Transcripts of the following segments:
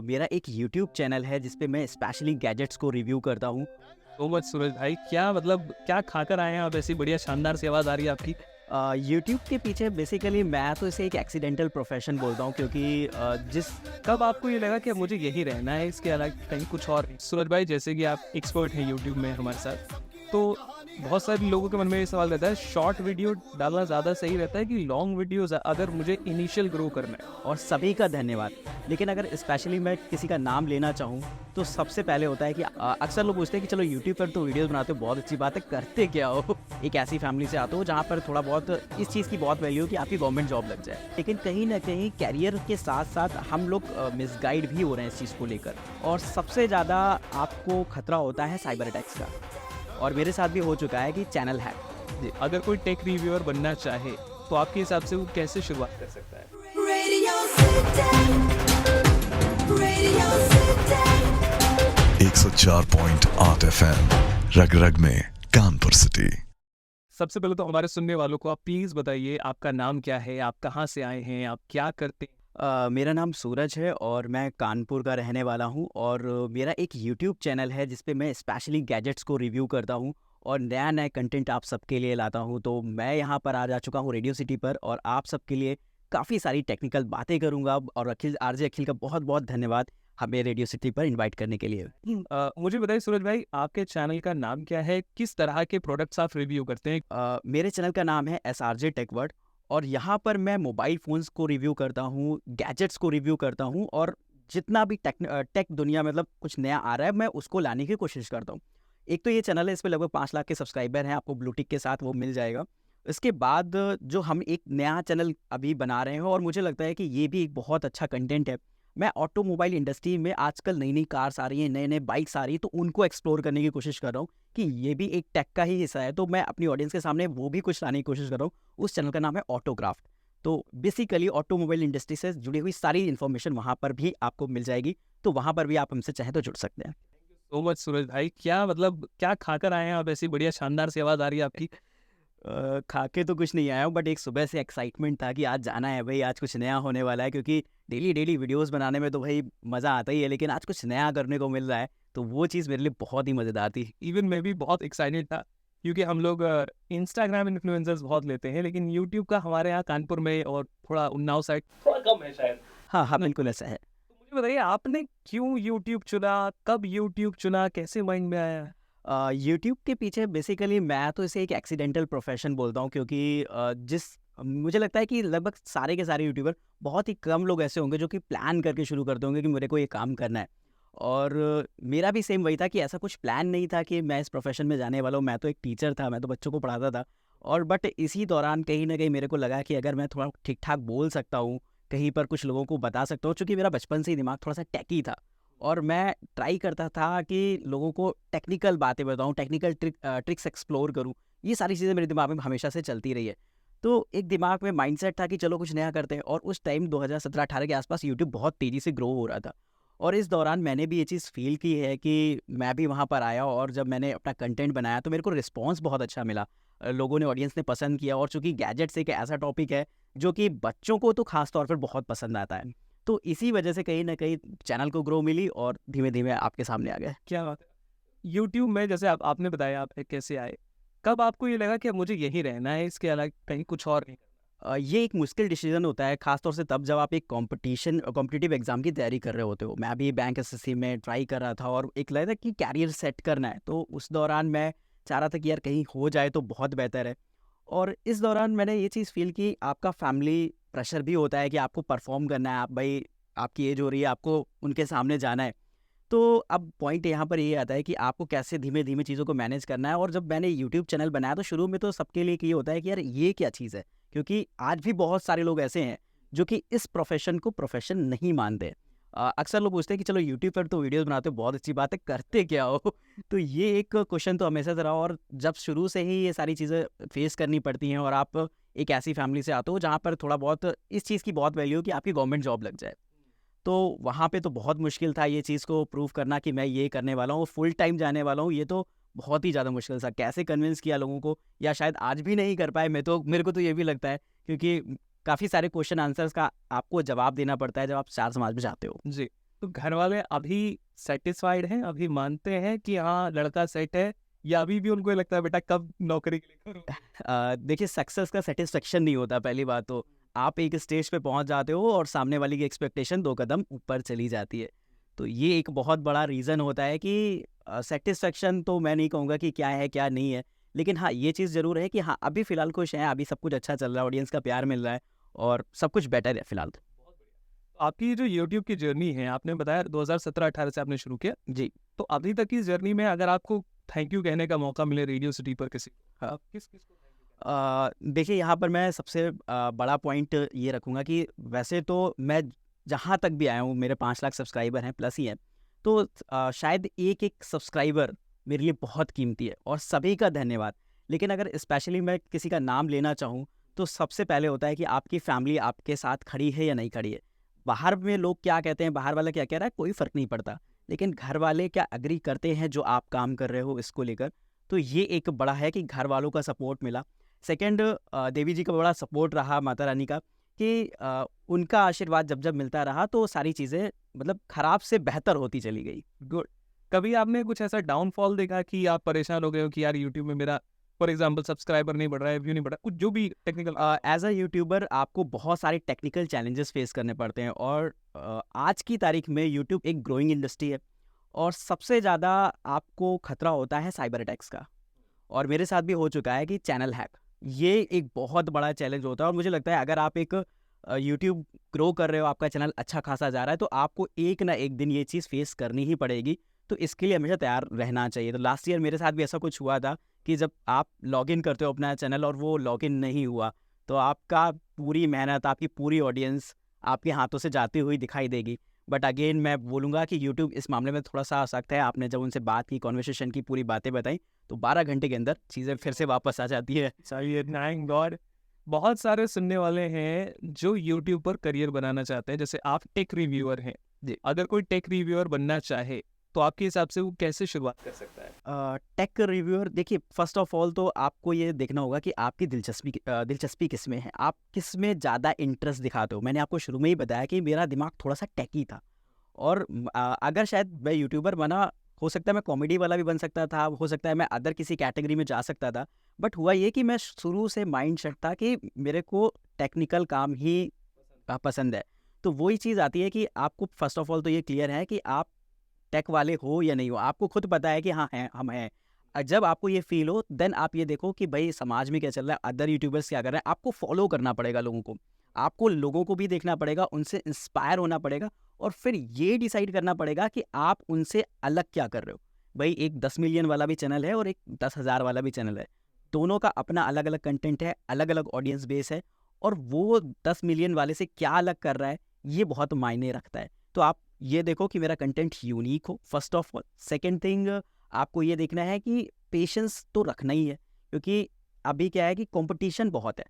मेरा एक YouTube channel है जिस पे मैं स्पेशली गैजेट्स को रिव्यू करता हूँ। सो मच सूरज भाई, क्या मतलब क्या खाकर आए हैं आप? ऐसी बढ़िया शानदार सी आवाज़ आ रही है आपकी। यूट्यूब के पीछे बेसिकली मैं तो इसे एक एक्सीडेंटल प्रोफेशन बोलता हूँ क्योंकि जिस कब आपको ये लगा कि अब मुझे यही रहना है, इसके अलग कहीं कुछ और नहीं? सूरज भाई, जैसे कि आप एक्सपर्ट हैं यूट्यूब में हमारे साथ, तो बहुत सारे लोगों के मन में ये सवाल रहता है, शॉर्ट वीडियो डालना ज़्यादा सही रहता है कि लॉन्ग वीडियो, अगर मुझे इनिशियल ग्रो करना है? और सभी का धन्यवाद। लेकिन अगर स्पेशली मैं किसी का नाम लेना चाहूँ तो सबसे पहले होता है कि अक्सर लोग पूछते हैं कि चलो यूट्यूब पर तो वीडियोस बनाते हो, बहुत अच्छी बात है, करते क्या हो? एक ऐसी फैमिली से आते हो जहाँ पर थोड़ा बहुत इस चीज़ की बहुत वैल्यू कि आपकी गवर्नमेंट जॉब लग जाए। लेकिन कहीं न कहीं करियर के साथ-साथ हम लोग मिसगाइड भी हो रहे हैं इस चीज़ को लेकर, और सबसे ज़्यादा आपको खतरा होता है साइबर अटैक्स का, और मेरे साथ भी हो चुका है कि चैनल हैक। जी, अगर कोई टेक रिव्यूअर बनना चाहे तो आपके हिसाब से वो कैसे शुरुआत कर सकता है? Radio City. Radio City. 104.8 FM रग रग में कानपुर सिटी। सबसे पहले तो हमारे सुनने वालों को आप प्लीज़ बताइए, आपका नाम क्या है, आप कहाँ से आए हैं, आप क्या करते हैं? मेरा नाम सूरज है और मैं कानपुर का रहने वाला हूँ, और मेरा एक यूट्यूब चैनल है जिस पे मैं स्पेशली गैजेट्स को रिव्यू करता हूँ और नया-नया कंटेंट आप सबके लिए लाता हूँ। तो मैं यहाँ पर आज आ चुका हूँ रेडियो सिटी पर, और आप सबके लिए काफ़ी सारी टेक्निकल बातें करूँगा। और अखिल, आरजे अखिल का बहुत-बहुत धन्यवाद हमें रेडियो सिटी पर इनवाइट करने के लिए। मुझे बताइए सूरज भाई, आपके चैनल का नाम क्या है? किस तरह के प्रोडक्ट्स आप रिव्यू करते हैं? मेरे चैनल का नाम है एसआरजे टेक वर्ल्ड, और यहाँ पर मैं मोबाइल फ़ोन्स को रिव्यू करता हूँ, गैजेट्स को रिव्यू करता हूँ, और जितना भी टेक दुनिया में मतलब कुछ नया आ रहा है मैं उसको लाने की कोशिश करता हूँ। एक तो ये चैनल है, इस पे लगभग 5 लाख के सब्सक्राइबर हैं, आपको ब्लू टिक के साथ वो मिल जाएगा। इसके बाद जो हम एक नया चैनल अभी बना रहे हैं, और मुझे लगता है कि ये भी एक बहुत अच्छा कंटेंट है। मैं ऑटोमोबाइल इंडस्ट्री में आजकल नई-नई कार्स आ रही हैं, नए-नए बाइक्स आ रही हैं, तो उनको एक्सप्लोर करने की कोशिश कर रहा हूँ कि ये भी एक टेक का ही हिस्सा है। तो मैं अपनी ऑडियंस के सामने वो भी कुछ लाने की कोशिश कर रहा हूँ। उस चैनल का नाम है ऑटोक्राफ्ट। तो बेसिकली ऑटोमोबाइल इंडस्ट्री से जुड़ी हुई सारी इन्फॉर्मेशन वहाँ पर भी आपको मिल जाएगी। तो वहाँ पर भी आप हमसे चाहें तो जुड़ सकते हैं। सो मच सूरज भाई, क्या मतलब क्या खाकर आए हैं आप? ऐसी बढ़िया शानदार सी आवाज़ आ रही है आपकी। खा के तो कुछ नहीं आया हूँ, बट एक सुबह से एक्साइटमेंट था कि आज जाना है भाई, आज कुछ नया होने वाला है, क्योंकि डेली वीडियोस बनाने में तो भाई मज़ा आता ही है, लेकिन आज कुछ नया करने को मिल रहा है, तो वो चीज़ मेरे लिए बहुत ही मज़ेदार थी। इवन मैं भी बहुत एक्साइटेड था, क्योंकि हम लोग इंस्टाग्राम इन्फ्लुएंसर्स बहुत लेते हैं, लेकिन यूट्यूब का हमारे यहाँ कानपुर में और थोड़ा उन्नाव साइड थोड़ा कम है शायद। हाँ, हाँ, बिल्कुल ऐसा है। तो मुझे बताइए, आपने क्यों यूट्यूब चुना, कब यूट्यूब चुना, कैसे माइंड में आया? यूट्यूब के पीछे बेसिकली मैं तो इसे एक एक्सीडेंटल प्रोफेशन बोलता हूँ, क्योंकि मुझे लगता है कि लगभग सारे के सारे यूट्यूबर, बहुत ही कम लोग ऐसे होंगे जो कि प्लान करके शुरू करते होंगे कि मेरे को ये काम करना है। और मेरा भी सेम वही था कि ऐसा कुछ प्लान नहीं था कि मैं इस प्रोफेशन में जाने वाला हूँ। मैं तो एक टीचर था, मैं तो बच्चों को पढ़ाता था, और बट इसी दौरान कहीं न कहीं मेरे को लगा कि अगर मैं थोड़ा ठीक-ठाक बोल सकता हूँ, कहीं पर कुछ लोगों को बता सकता हूँ, चूँकि मेरा बचपन से ही दिमाग थोड़ा-सा टेकी था, और मैं ट्राई करता था कि लोगों को टेक्निकल बातें बताऊँ, टेक्निकल ट्रिक्स एक्सप्लोर करूँ। ये सारी चीज़ें मेरे दिमाग में हमेशा से चलती रही है। तो एक दिमाग में माइंडसेट था कि चलो कुछ नया करते हैं, और उस टाइम 2017-18 के आसपास यूट्यूब बहुत तेज़ी से ग्रो हो रहा था। और इस दौरान मैंने भी ये चीज़ फ़ील की है कि मैं भी वहाँ पर आया, और जब मैंने अपना कंटेंट बनाया तो मेरे को रिस्पॉन्स बहुत अच्छा मिला। लोगों ने, ऑडियंस ने पसंद किया, और चूँकि गैजेट्स एक ऐसा टॉपिक है जो कि बच्चों को तो ख़ास तौर पर बहुत पसंद आता है। तो इसी वजह से कहीं न कहीं चैनल को ग्रो मिली, और धीमे-धीमे आपके सामने आ गए। क्या बात है! यूट्यूब में जैसे आपने बताया आप कैसे आए, कब आपको ये लगा कि अब मुझे यही रहना है, इसके अलग कहीं कुछ और नहीं? ये एक मुश्किल डिसीजन होता है, खास तौर से तब जब आप एक कॉम्पिटिटिव एग्जाम की तैयारी कर रहे होते हो। मैं भी बैंक एसएससी में ट्राई कर रहा था, और एक लगा था कि कैरियर सेट करना है, तो उस दौरान मैं चाह रहा था कि यार कहीं हो जाए तो बहुत बेहतर है। और इस दौरान मैंने ये चीज़ फ़ील की, आपका फैमिली प्रेशर भी होता है कि आपको परफॉर्म करना है, आप भाई आपकी एज हो रही है, आपको उनके सामने जाना है। तो अब पॉइंट यहाँ पर ये आता है कि आपको कैसे धीमे-धीमे चीज़ों को मैनेज करना है। और जब मैंने यूट्यूब चैनल बनाया तो शुरू में तो सबके लिए एक ये होता है कि यार ये क्या चीज़ है? क्योंकि आज भी बहुत सारे लोग ऐसे हैं जो कि इस प्रोफ़ेशन को प्रोफ़ेशन नहीं मानते। अक्सर लोग पूछते हैं कि चलो यूट्यूब पर तो वीडियोज़ बनाते हो, बहुत अच्छी बात है, करते क्या हो? तो ये एक क्वेश्चन तो हमेशा से रहा, और जब शुरू से ही ये सारी चीज़ें फ़ेस करनी पड़ती हैं, और आप एक ऐसी फ़ैमिली से आते हो जहाँ पर थोड़ा बहुत इस चीज़ की बहुत वैल्यू है कि आपकी गवर्नमेंट जॉब लग जाए। तो वहाँ पे तो बहुत मुश्किल था ये चीज़ को प्रूव करना कि मैं ये करने वाला हूँ, फुल टाइम जाने वाला हूँ। ये तो बहुत ही ज़्यादा मुश्किल था। कैसे कन्विंस किया लोगों को, या शायद आज भी नहीं कर पाए। मेरे को तो ये भी लगता है, क्योंकि काफ़ी सारे क्वेश्चन आंसर्स का आपको जवाब देना पड़ता है जब आप स्टार समाज में जाते हो। जी। तो घर वाले अभी सेटिस्फाइड हैं, अभी मानते हैं कि हाँ लड़का सेट है, या अभी भी उनको ये लगता है बेटा कब नौकरी के लिए करो? देखिए सक्सेस का सेटिस्फेक्शन नहीं होता पहली बात तो। आप एक स्टेज पे पहुंच जाते हो और सामने वाली की एक्सपेक्टेशन 2 कदम ऊपर चली जाती है। तो ये एक बहुत बड़ा रीज़न होता है कि सेटिस्फेक्शन तो मैं नहीं कहूँगा कि क्या है, क्या नहीं है। लेकिन हाँ, ये चीज़ ज़रूर है कि हाँ, अभी फ़िलहाल खुश हैं, अभी सब कुछ अच्छा चल रहा है, ऑडियंस का प्यार मिल रहा है और सब कुछ बेटर है फ़िलहाल तो। आपकी जो यूट्यूब की जर्नी है, आपने बताया 2017-18 से आपने शुरू किया, जी। तो अभी तक की जर्नी में अगर आपको थैंक यू कहने का मौका मिले रेडियो सिटी पर किसी को, हाँ। आप किस-किस को थैंक यू कहना देखिए यहाँ पर मैं सबसे बड़ा पॉइंट ये रखूँगा कि वैसे तो मैं जहाँ तक भी आया हूँ, मेरे 5 लाख सब्सक्राइबर हैं, प्लस ही हैं। तो शायद एक-एक सब्सक्राइबर मेरे लिए बहुत कीमती है और सभी का धन्यवाद। लेकिन अगर स्पेशली मैं किसी का नाम लेना चाहूँ, तो सबसे पहले होता है कि आपकी फैमिली आपके साथ खड़ी है या नहीं खड़ी है। बाहर में लोग क्या कहते हैं, बाहर वाला क्या कह रहा है, कोई फ़र्क नहीं पड़ता। लेकिन घर वाले क्या एग्री करते हैं जो आप काम कर रहे हो इसको लेकर, तो ये एक बड़ा है कि घर वालों का सपोर्ट मिला। सेकंड देवी जी का बड़ा सपोर्ट रहा, माता रानी का, कि उनका आशीर्वाद जब-जब मिलता रहा तो सारी चीज़ें मतलब खराब से बेहतर होती चली गई। गुड। कभी आपने कुछ ऐसा डाउनफॉल देखा कि आप परेशान हो गए हो कि यार यूट्यूब में मेरा फॉर एग्जांपल सब्सक्राइबर नहीं बढ़ रहा है, व्यू नहीं बढ़ रहा, कुछ जो भी टेक्निकल? एज़ अ यूट्यूबर आपको बहुत सारे टेक्निकल चैलेंजेस फेस करने पड़ते हैं और आज की तारीख में यूट्यूब एक ग्रोइंग इंडस्ट्री है और सबसे ज़्यादा आपको खतरा होता है साइबर अटैक्स का। और मेरे साथ भी हो चुका है कि चैनल हैक, ये एक बहुत बड़ा चैलेंज होता है और मुझे लगता है अगर आप एक यूट्यूब ग्रो कर रहे हो, आपका चैनल अच्छा खासा जा रहा है, तो आपको एक ना एक दिन ये चीज़ फेस करनी ही पड़ेगी। तो इसके लिए हमेशा तैयार रहना चाहिए। तो लास्ट ईयर मेरे साथ भी ऐसा कुछ हुआ था कि जब आप लॉगिन करते हो अपना चैनल और वो लॉगिन नहीं हुआ, तो आपका पूरी मेहनत, आपकी पूरी ऑडियंस आपके हाथों से जाती हुई दिखाई देगी। बट अगेन मैं बोलूँगा कि यूट्यूब इस मामले में थोड़ा-सा सख्त है। आपने जब उनसे बात की, कन्वर्सेशन की, पूरी बातें बताई, तो 12 घंटे के अंदर चीज़ें फिर से वापस आ जाती है। चाहिए, थैंक गॉड। बहुत सारे सुनने वाले हैं जो यूट्यूब पर करियर बनाना चाहते हैं, जैसे आप टेक रिव्यूअर हैं। जी। अगर कोई टेक रिव्यूअर बनना चाहे तो आपके हिसाब से वो कैसे शुरुआत कर सकता है? टेक रिव्यूअर देखिए, फर्स्ट ऑफ ऑल तो आपको ये देखना होगा कि आपकी दिलचस्पी किस में है, आप किस में ज़्यादा इंटरेस्ट दिखाते हो। मैंने आपको शुरू में ही बताया कि मेरा दिमाग थोड़ा-सा टेकी था और अगर शायद मैं यूट्यूबर बना, हो सकता है मैं कॉमेडी वाला भी बन सकता था, हो सकता है मैं अदर किसी कैटेगरी में जा सकता था। बट हुआ ये कि मैं शुरू से माइंडसेट था कि मेरे को टेक्निकल काम ही पसंद है। तो वही चीज़ आती है कि आपको फर्स्ट ऑफ ऑल तो ये क्लियर है कि आप टेक वाले हो या नहीं हो, आपको खुद पता है कि हाँ हैं, हम हैं। जब आपको ये फ़ील हो, देन आप ये देखो कि भाई समाज में क्या चल रहा है, अदर यूट्यूबर्स क्या कर रहे हैं, आपको फ़ॉलो करना पड़ेगा लोगों को। आपको लोगों को भी देखना पड़ेगा, उनसे इंस्पायर होना पड़ेगा और फिर ये डिसाइड करना पड़ेगा कि आप उनसे अलग क्या कर रहे हो। भाई एक 10 मिलियन वाला भी चैनल है और एक 10,000 वाला भी चैनल है। दोनों का अपना अलग-अलग कंटेंट है, अलग-अलग ऑडियंस बेस है और वो 10 मिलियन वाले से क्या अलग कर रहा है, ये बहुत मायने रखता है। तो आप ये देखो कि मेरा कंटेंट यूनिक हो, first of all. Second thing, आपको ये देखना है कि पेशेंस तो रखना ही है, क्योंकि अभी क्या है कि कंपटीशन बहुत है।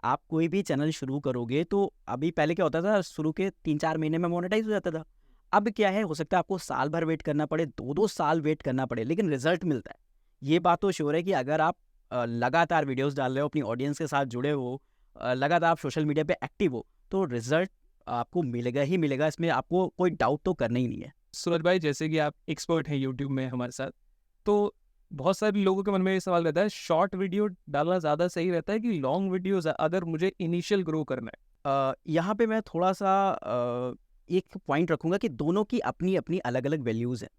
आप कोई भी चैनल शुरू करोगे तो अभी पहले क्या होता था, शुरू के 3-4 महीने में मोनेटाइज हो जाता था। अब क्या है, हो सकता है आपको साल भर वेट करना पड़े, 2-2 साल वेट करना पड़े, लेकिन रिजल्ट मिलता है। ये बात तो श्योर है कि अगर आप लगातार वीडियोस डाल रहे हो, अपनी ऑडियंस के साथ जुड़े हो, लगातार आप सोशल मीडिया पे एक्टिव हो, तो रिजल्ट आपको मिलेगा ही मिलेगा, इसमें आपको कोई डाउट तो करना ही नहीं है। सूरज भाई, जैसे कि आप एक्सपर्ट हैं यूट्यूब में हमारे साथ, तो बहुत सारे लोगों के मन में ये सवाल रहता है, शॉर्ट वीडियो डालना ज़्यादा सही रहता है कि लॉन्ग वीडियोज़, अगर मुझे इनिशियल ग्रो करना है? यहाँ पे मैं थोड़ा-सा एक पॉइंट रखूँगा कि दोनों की अपनी-अपनी अलग-अलग वैल्यूज़ हैं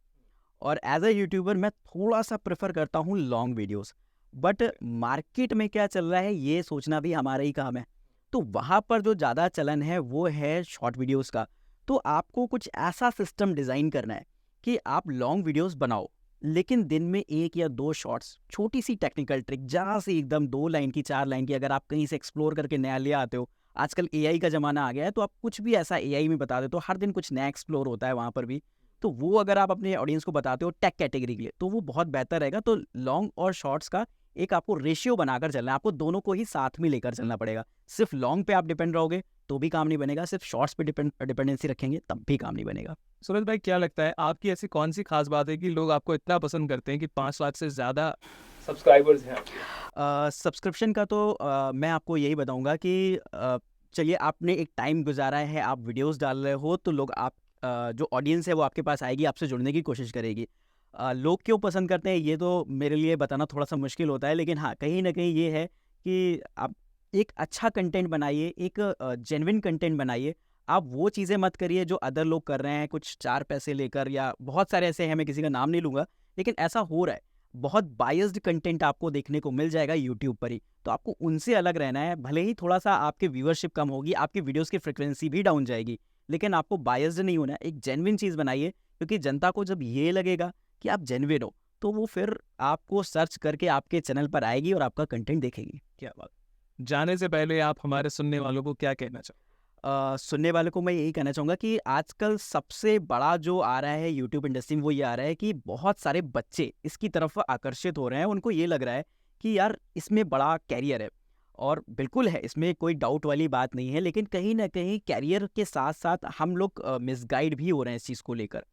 और एज़ अ यूट्यूबर मैं थोड़ा-सा प्रेफ़र करता हूँ लॉन्ग वीडियोज़। बट मार्केट में क्या चल रहा है, ये सोचना भी हमारा ही काम है। तो वहाँ पर जो ज़्यादा चलन है, वो है शॉर्ट वीडियोज़ का। तो आपको कुछ ऐसा सिस्टम डिज़ाइन करना है कि आप लॉन्ग वीडियोज़ बनाओ, लेकिन दिन में 1 या 2 शॉर्ट्स, छोटी-सी टेक्निकल ट्रिक, जहाँ से एकदम 2 लाइन की, 4 लाइन की, अगर आप कहीं से एक्सप्लोर करके नया ले आते हो। आजकल एआई का ज़माना आ गया है, तो आप कुछ भी ऐसा एआई में बता देते हो, हर दिन कुछ नया एक्सप्लोर होता है वहाँ पर भी। तो वो अगर आप अपने ऑडियंस को बताते हो टेक कैटेगरी के लिए, तो वो बहुत बेहतर रहेगा। तो लॉन्ग और शॉर्ट्स का एक आपको रेशियो बनाकर चलना है, आपको दोनों को ही साथ में लेकर चलना पड़ेगा। सिर्फ लॉन्ग पे आप डिपेंड रहोगे तो भी काम नहीं बनेगा, सिर्फ शॉर्ट्स पे डिपेंडेंसी रखेंगे तब भी काम नहीं बनेगा। सूरज भाई, क्या लगता है आपकी ऐसी कौन सी खास बात है कि लोग आपको इतना पसंद करते हैं कि 5 लाख से ज़्यादा सब्सक्राइबर्स हैं आपके? सब्सक्रिप्शन का तो मैं आपको यही बताऊँगा कि चलिए आपने एक टाइम गुज़ारा है, आप वीडियोज़ डाल रहे हो तो लोग जो ऑडियंस है वो आपके पास आएगी, आपसे जुड़ने की कोशिश करेगी। लोग क्यों पसंद करते हैं ये तो मेरे लिए बताना थोड़ा सा मुश्किल होता है, लेकिन हाँ कहीं ना कहीं ये है कि आप एक अच्छा कंटेंट बनाइए, एक जेन्युइन कंटेंट बनाइए। आप वो चीज़ें मत करिए जो अदर लोग कर रहे हैं कुछ 4 पैसे लेकर, या बहुत सारे ऐसे हैं, मैं किसी का नाम नहीं लूँगा, लेकिन ऐसा हो रहा है। बहुत बायस्ड कंटेंट आपको देखने को मिल जाएगा यूट्यूब पर ही, तो आपको उनसे अलग रहना है। भले ही थोड़ा सा आपकी व्यूअरशिप कम होगी, आपकी वीडियोस की फ्रिक्वेंसी भी डाउन जाएगी, लेकिन आपको बायस्ड नहीं होना है। एक जेन्युइन चीज़ बनाइए, क्योंकि जनता को जब ये लगेगा कि आप जेन्युइन हो, तो वो फिर आपको सर्च करके आपके चैनल पर आएगी और आपका कंटेंट देखेगी। क्या बात। जाने से पहले आप हमारे सुनने वालों को क्या कहना चाहोगे? सुनने वालों को मैं यही कहना चाहूँगा कि आजकल सबसे बड़ा जो आ रहा है यूट्यूब इंडस्ट्री में, वो ये आ रहा है कि बहुत सारे बच्चे इसकी तरफ आकर्षित हो रहे हैं। उनको ये लग रहा है कि यार इसमें बड़ा कैरियर है, और बिल्कुल है, इसमें कोई डाउट वाली बात नहीं है, लेकिन कहीं ना कहीं कैरियर के साथ साथ हम लोग मिसगाइड भी हो रहे हैं इस चीज़ को लेकर।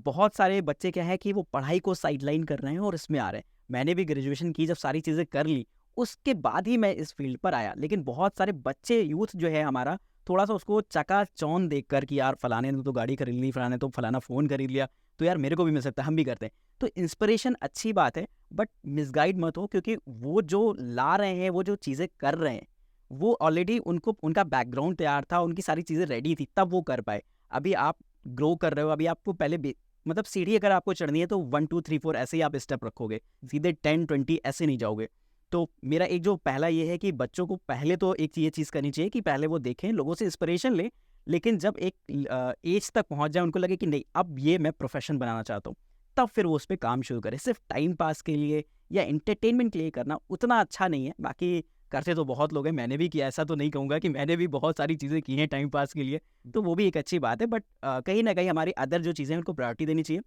बहुत सारे बच्चे क्या है कि वो पढ़ाई को साइडलाइन कर रहे हैं और इसमें आ रहे हैं। मैंने भी ग्रेजुएशन की, जब सारी चीज़ें कर ली उसके बाद ही मैं इस फील्ड पर आया, लेकिन बहुत सारे बच्चे, यूथ जो है हमारा, थोड़ा सा उसको चकाचौंध देखकर कि यार फलाने ने तो गाड़ी खरीद ली, फलाने तो फलाना फ़ोन खरीद लिया, तो यार मेरे को भी मिल सकता है, हम भी करते हैं। तो इंस्पिरेशन अच्छी बात है, बट मिसगाइड मत हो, क्योंकि वो जो ला रहे हैं, वो जो चीज़ें कर रहे हैं, वो ऑलरेडी उनको, उनका बैकग्राउंड तैयार था, उनकी सारी चीज़ें रेडी थी, तब वो कर पाए। अभी आप ग्रो कर रहे हो, अभी आपको पहले मतलब सीढ़ी अगर आपको चढ़नी है तो 1 2 3 4 ऐसे ही आप स्टेप रखोगे, सीधे 10 20 ऐसे नहीं जाओगे। तो मेरा एक जो पहला ये है कि बच्चों को पहले तो एक ये चीज़ करनी चाहिए कि पहले वो देखें, लोगों से इंस्पिरेशन लें, लेकिन जब एक एज तक पहुंच जाए, उनको लगे कि नहीं अब ये मैं प्रोफेशन बनाना चाहता हूँ, तब फिर वो उस पर काम शुरू करें। सिर्फ टाइम पास के लिए या एंटरटेनमेंट के लिए करना उतना अच्छा नहीं है। बाकी करते तो बहुत लोग हैं, मैंने भी किया, ऐसा तो नहीं कहूँगा कि मैंने भी बहुत सारी चीज़ें की हैं टाइम पास के लिए, तो वो भी एक अच्छी बात है। बट कहीं ना कहीं हमारी अदर जो चीज़ें हैं उनको प्रायोरिटी देनी चाहिए।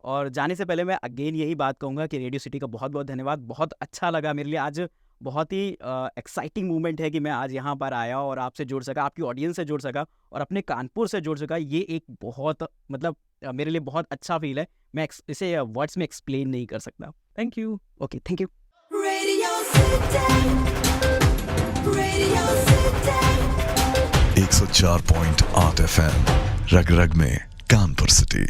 और जाने से पहले मैं अगेन यही बात कहूँगा कि रेडियो सिटी का बहुत बहुत धन्यवाद। बहुत अच्छा लगा मेरे लिए, आज बहुत ही एक्साइटिंग मोमेंट है कि मैं आज यहाँ पर आया और आपसे जुड़ सका, आपकी ऑडियंस से जुड़ सका और अपने कानपुर से जुड़ सका। ये एक बहुत मतलब मेरे लिए बहुत अच्छा फील है, मैं इसे वर्ड्स में एक्सप्लेन नहीं कर सकता। Thank you. Okay, thank you. Radio City. Radio City. 104.8 FM रग रग में कानपुर सिटी।